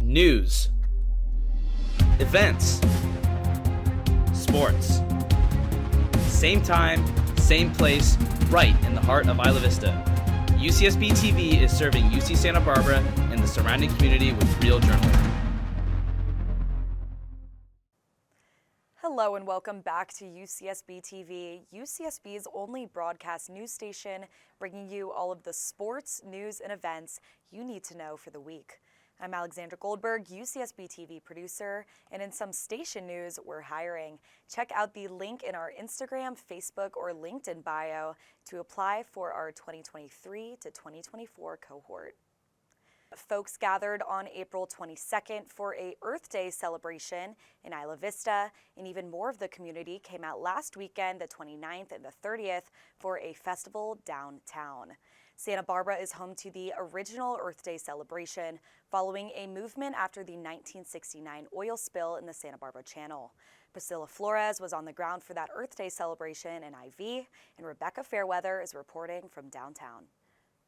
News, events, sports. Same time, same place, right in the heart of Isla Vista. UCSB TV is serving UC Santa Barbara and the surrounding community with real journalism. Hello and welcome back to UCSB TV, UCSB's only broadcast news station, bringing you all of the sports, news, and events you need to know for the week. I'm Alexandra Goldberg, UCSB TV producer, and in some station news, we're hiring. Check out the link in our Instagram, Facebook, or LinkedIn bio to apply for our 2023 to 2024 cohort. Folks gathered on April 22nd for a Earth Day celebration in Isla Vista, and even more of the community came out last weekend, the 29th and the 30th, for a festival downtown. Santa Barbara is home to the original Earth Day celebration, following a movement after the 1969 oil spill in the Santa Barbara Channel. Pricila Flores was on the ground for that Earth Day celebration in IV, and Rebecca Fairweather is reporting from downtown.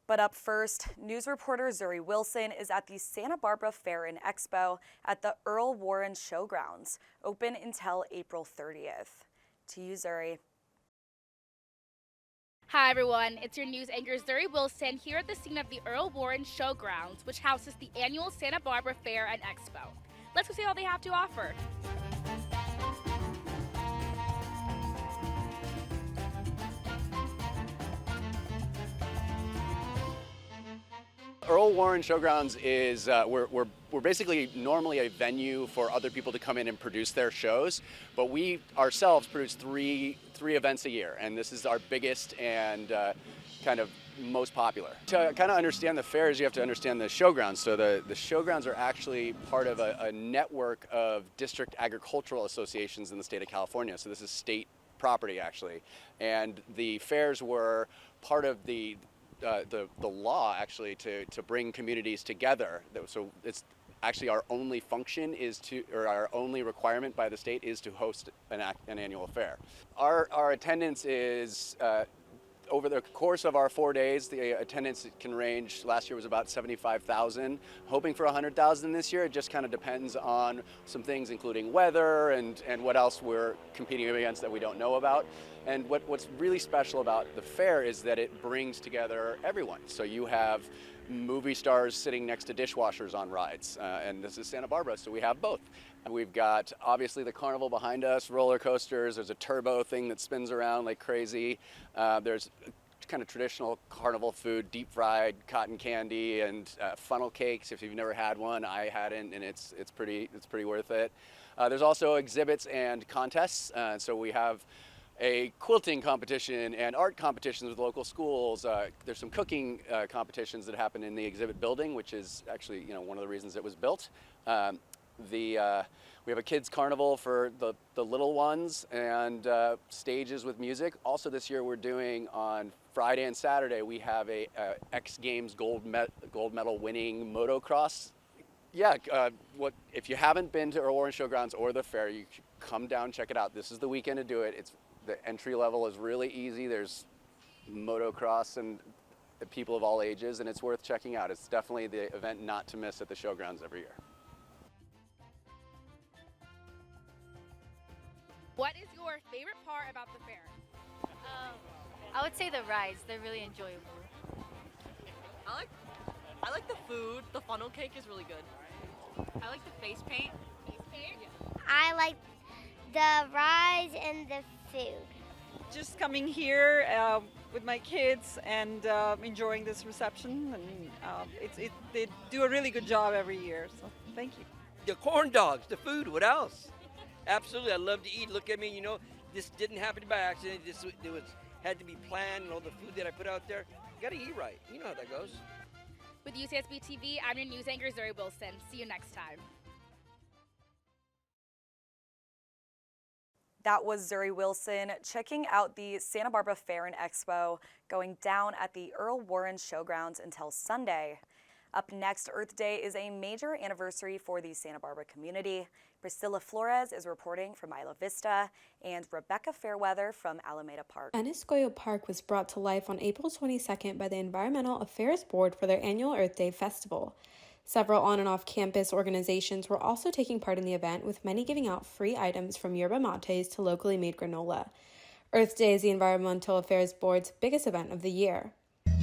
But up first, news reporter Zuri Wilson is at the Santa Barbara Fair Expo at the Earl Warren Showgrounds, open until April 30th. To you, Zuri. Hi everyone, it's your news anchor Zuri Wilson here at the scene of the Earl Warren Showgrounds, which houses the annual Santa Barbara Fair and Expo. Let's go see all they have to offer. Earl Warren Showgrounds is we're basically normally a venue for other people to come in and produce their shows, but we ourselves produce three events a year, and this is our biggest and kind of most popular. To kind of understand the fairs, you have to understand the showgrounds. So the showgrounds are actually part of a network of district agricultural associations in the state of California. So this is state property actually, and the fairs were part of the law actually to bring communities together. So it's actually our only function our only requirement by the state is to host an annual fair. Our attendance is over the course of our 4 days, the attendance can range. Last year was about 75,000. Hoping for 100,000 this year. It just kind of depends on some things, including weather and what else we're competing against that we don't know about. And what's really special about the fair is that it brings together everyone. So you have movie stars sitting next to dishwashers on rides, and this is Santa Barbara, so we have both. And we've got obviously the carnival behind us, roller coasters. There's a turbo thing that spins around like crazy. There's kind of traditional carnival food, deep fried cotton candy and funnel cakes. If you've never had one, I hadn't, and it's pretty worth it. There's also exhibits and contests. So we have a quilting competition and art competitions with local schools. There's some cooking competitions that happen in the exhibit building, which is actually one of the reasons it was built. We have a kids carnival for the little ones and stages with music. Also this year we're doing on Friday and Saturday, we have a X Games gold medal winning motocross. Yeah, if you haven't been to Earl Warren Showgrounds or the fair, you should come down, check it out. This is the weekend to do it. The entry level is really easy. There's motocross and people of all ages, and it's worth checking out. It's definitely the event not to miss at the showgrounds every year. What is your favorite part about the fair? I would say the rides. They're really enjoyable. I like the food. The funnel cake is really good. I like the face paint. Face paint? Yeah. I like the rides and the food. Just coming here with my kids and enjoying this reception, and they do a really good job every year, so thank you. The corn dogs, the food, what else? Absolutely, I love to eat. Look at me, this didn't happen by accident. Had to be planned, and all the food that I put out there. You gotta eat right. You know how that goes. With UCSB TV, I'm your news anchor Zuri Wilson. See you next time. That was Zuri Wilson checking out the Santa Barbara Fair and Expo, going down at the Earl Warren Showgrounds until Sunday. Up next, Earth Day is a major anniversary for the Santa Barbara community. Pricila Flores is reporting from Isla Vista, and Rebecca Fairweather from Alameda Park. Aniscoyo Park was brought to life on April 22nd by the Environmental Affairs Board for their annual Earth Day Festival. Several on and off campus organizations were also taking part in the event, with many giving out free items from yerba mates to locally made granola. Earth Day is the Environmental Affairs Board's biggest event of the year.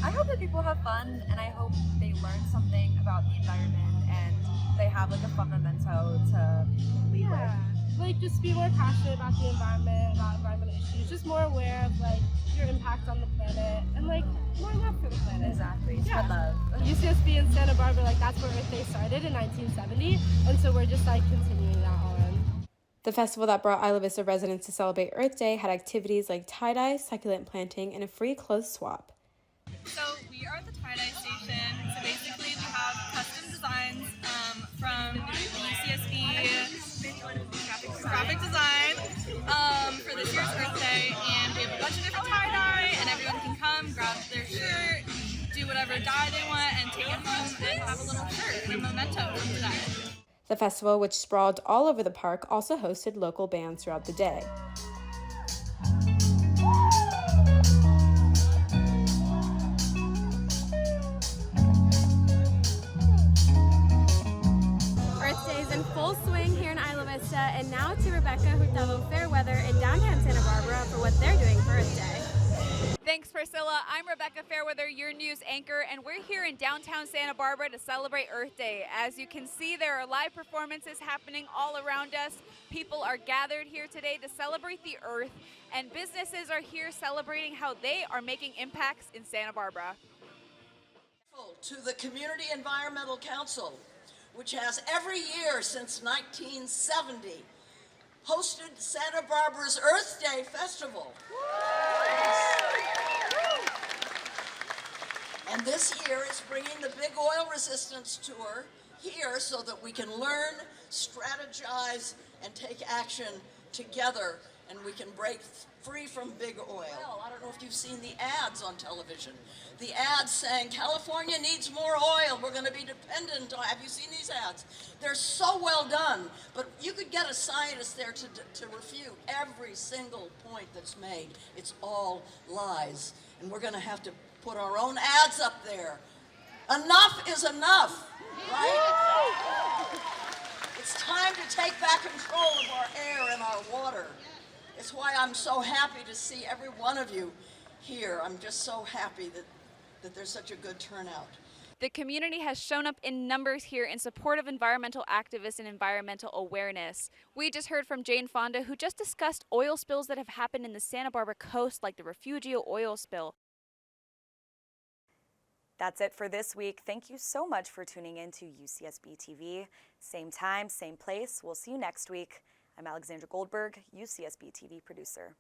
I hope that people have fun, and I hope they learn something about the environment and they have like a fun memento to leave with. Like just be more passionate about the environment, about environmental issues, just more aware of like your impact on the planet and like more love for the planet. Exactly, spread love. UCSB in Santa Barbara, like that's where Earth Day started in 1970, and so we're just like continuing that on. The festival that brought Isla Vista residents to celebrate Earth Day had activities like tie-dye, succulent planting, and a free clothes swap. So we are at the tie-dye station. So basically we have custom designs from the UCSB graphic design for this year's Earth Day, and we have a bunch of different tie-dye, and everyone can come, grab their shirt, do whatever dye they want, and take it home and have a little shirt and a memento from today. The festival, which sprawled all over the park, also hosted local bands throughout the day. Earth Day is in full swing here in Isla Vista, and now to Rebecca Hurtado Fairweather in downtown Santa Barbara for what they're doing for Earth Day. Thanks, Pricila. I'm Rebecca Fairweather, your news anchor, and we're here in downtown Santa Barbara to celebrate Earth Day. As you can see, there are live performances happening all around us. People are gathered here today to celebrate the Earth, and businesses are here celebrating how they are making impacts in Santa Barbara. To the Community Environmental Council, which has every year since 1970 hosted Santa Barbara's Earth Day Festival. And this year it's bringing the Big Oil Resistance Tour here so that we can learn, strategize, and take action together, and we can break free from big oil. I don't know if you've seen the ads on television. The ads saying, California needs more oil, we're going to be dependent on, have you seen these ads? They're so well done, but you could get a scientist there to refute every single point that's made. It's all lies, and we're going to have to put our own ads up there. Enough is enough, right? It's time to take back control of our air and our water. It's why I'm so happy to see every one of you here. I'm just so happy that there's such a good turnout. The community has shown up in numbers here in support of environmental activists and environmental awareness. We just heard from Jane Fonda, who just discussed oil spills that have happened in the Santa Barbara coast, like the Refugio oil spill. That's it for this week. Thank you so much for tuning in to UCSB TV. Same time, same place. We'll see you next week. I'm Alexandra Goldberg, UCSB TV producer.